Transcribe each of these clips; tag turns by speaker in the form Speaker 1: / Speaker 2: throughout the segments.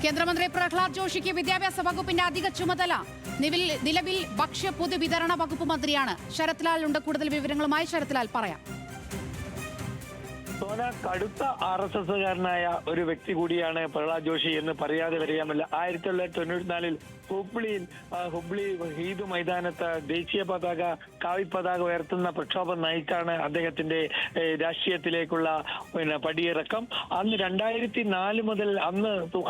Speaker 1: കേന്ദ്രമന്ത്രി പ്രഹ്ലാദ് ജോഷിക്ക് വിദ്യാഭ്യാസ വകുപ്പിന്റെ അധിക ചുമതല. നിലവിൽ ഭക്ഷ്യ പൊതുവിതരണ വകുപ്പ് മന്ത്രിയാണ്. ശരത് ലാൽ ഉണ്ട് കൂടുതൽ വിവരങ്ങളുമായി. ശരത് ലാൽ പറയാം.
Speaker 2: സോന, കടുത്ത RSSകാരനായ ഒരു വ്യക്തി കൂടിയാണ് പ്രഹ്ലാദ് ജോഷി എന്ന് പറയാതെ വരികയാമല്ല. 1994 ഹുബ്ലി ഈദ് മൈതാനത്ത് ദേശീയ പതാക, കാവി പതാക ഉയർത്തുന്ന പ്രക്ഷോഭം നയിച്ചാണ് അദ്ദേഹത്തിന്റെ രാഷ്ട്രീയത്തിലേക്കുള്ള പടിയിറക്കം. അന്ന് 2004 മുതൽ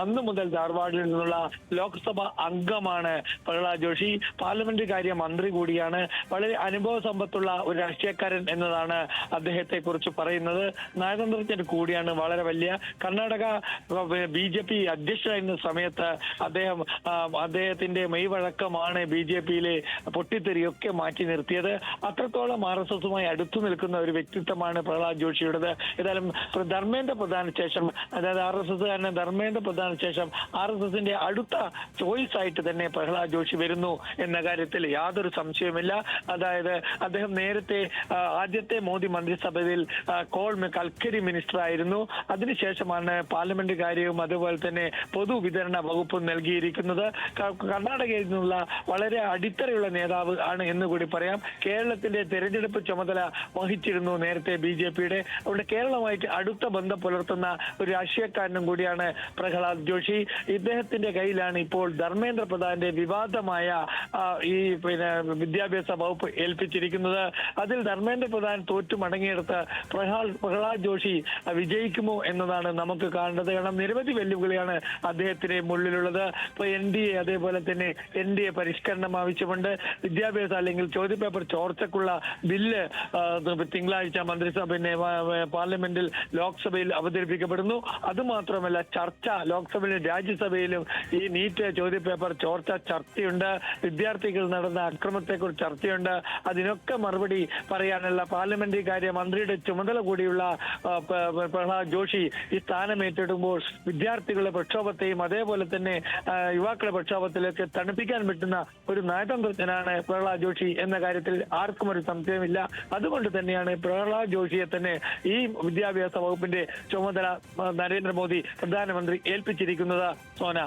Speaker 2: അന്ന് മുതൽ ധാർവാഡിൽ നിന്നുള്ള ലോക്സഭ അംഗമാണ് പ്രഹ്ലാദ് ജോഷി. പാർലമെന്ററി കാര്യ മന്ത്രി കൂടിയാണ്. വളരെ അനുഭവ സമ്പത്തുള്ള ഒരു രാഷ്ട്രീയക്കാരൻ എന്നതാണ് അദ്ദേഹത്തെ കുറിച്ച് പറയുന്നത്. നയതന്ത്രജ്ഞൻ കൂടിയാണ്. വളരെ വലിയ കർണാടക BJP അധ്യക്ഷനായിരുന്ന സമയത്ത് അദ്ദേഹത്തിന്റെ മെയ്വഴക്കമാണ് BJPയിലെ പൊട്ടിത്തെറിയൊക്കെ മാറ്റി നിർത്തിയത്. അത്രത്തോളം RSSുമായി അടുത്തു നിൽക്കുന്ന ഒരു വ്യക്തിത്വമാണ് പ്രഹ്ലാദ് ജോഷിയുടേത്. ഏതായാലും ധർമ്മേന്ദ്ര പ്രധാന ശേഷം, അതായത് RSSകാരന് ധർമ്മേന്ദ്ര പ്രധാന ശേഷം RSSന്റെ അടുത്ത ചോയ്സ് ആയിട്ട് തന്നെ പ്രഹ്ലാദ് ജോഷി വരുന്നു എന്ന കാര്യത്തിൽ യാതൊരു സംശയവുമില്ല. അതായത് അദ്ദേഹം നേരത്തെ ആദ്യത്തെ മോദി മന്ത്രിസഭയിൽ കൽക്കരി മിനിസ്റ്റർ ആയിരുന്നു. അതിനുശേഷമാണ് പാർലമെന്റ് കാര്യവും അതുപോലെ തന്നെ പൊതുവിതരണ വകുപ്പും നൽകിയിരിക്കുന്നത്. കർണാടകയിൽ നിന്നുള്ള വളരെ അടിത്തറയുള്ള നേതാവ് ആണ് എന്ന് കൂടി പറയാം. കേരളത്തിന്റെ തെരഞ്ഞെടുപ്പ് ചുമതല വഹിച്ചിരുന്നു നേരത്തെ BJPയുടെ. അവിടെ കേരളവുമായിട്ട് അടുത്ത ബന്ധം പുലർത്തുന്ന ഒരു രാഷ്ട്രീയക്കാരനും കൂടിയാണ് പ്രഹ്ലാദ് ജോഷി. ഇദ്ദേഹത്തിന്റെ കയ്യിലാണ് ഇപ്പോൾ ധർമ്മേന്ദ്ര പ്രധാന്റെ വിവാദമായ ഈ വിദ്യാഭ്യാസ വകുപ്പ് ഏൽപ്പിച്ചിരിക്കുന്നത്. അതിൽ ധർമ്മേന്ദ്ര പ്രധാൻ തോറ്റു മടങ്ങിയെടുത്ത് പ്രഹ്ലാദ് ജോഷി വിജയിക്കുമോ എന്നതാണ് നമുക്ക് കാണേണ്ടത്. കാരണം നിരവധി വെല്ലുവിളിയാണ് അദ്ദേഹത്തിന് മുന്നിലുള്ളത്. ഇപ്പൊ NDA, അതേപോലെ തന്നെ NDA പരിഷ്കരണം ആവശ്യമുണ്ട്. വിദ്യാഭ്യാസ അല്ലെങ്കിൽ ചോദ്യപേപ്പർ ചോർച്ചക്കുള്ള ബില്ല് തിങ്കളാഴ്ച പാർലമെന്റിൽ ലോക്സഭയിൽ അവതരിപ്പിക്കപ്പെടുന്നു. അതുമാത്രമല്ല, ചർച്ച ലോക്സഭയിലും രാജ്യസഭയിലും ഈ നീറ്റ് ചോദ്യപേപ്പർ ചോർച്ച ചർച്ചയുണ്ട്. വിദ്യാർത്ഥികൾ നടന്ന അക്രമത്തെക്കുറിച്ച് ചർച്ചയുണ്ട്. അതിനൊക്കെ മറുപടി പറയാനുള്ള പാർലമെന്ററി കാര്യ മന്ത്രിയുടെ ചുമതല കൂടിയുള്ള പ്രഹ്ലാദ് ജോഷി ഈ സ്ഥാനം ഏറ്റെടുക്കുമ്പോൾ വിദ്യാർത്ഥികളുടെ പ്രക്ഷോഭത്തെയും അതേപോലെ തന്നെ യുവാക്കളുടെ പ്രക്ഷോഭത്തിലേക്ക് തണുപ്പിക്കാൻ പറ്റുന്ന ഒരു നയതന്ത്രജ്ഞനാണ് പ്രഹ്ലാദ് ജോഷി എന്ന കാര്യത്തിൽ ആർക്കും ഒരു സംശയമില്ല. അതുകൊണ്ട് തന്നെയാണ് പ്രഹ്ലാദ് ജോഷിയെ തന്നെ ഈ വിദ്യാഭ്യാസ വകുപ്പിന്റെ ചുമതല നരേന്ദ്രമോദി പ്രധാനമന്ത്രി ഏൽപ്പിച്ചിരിക്കുന്നത്. സോന.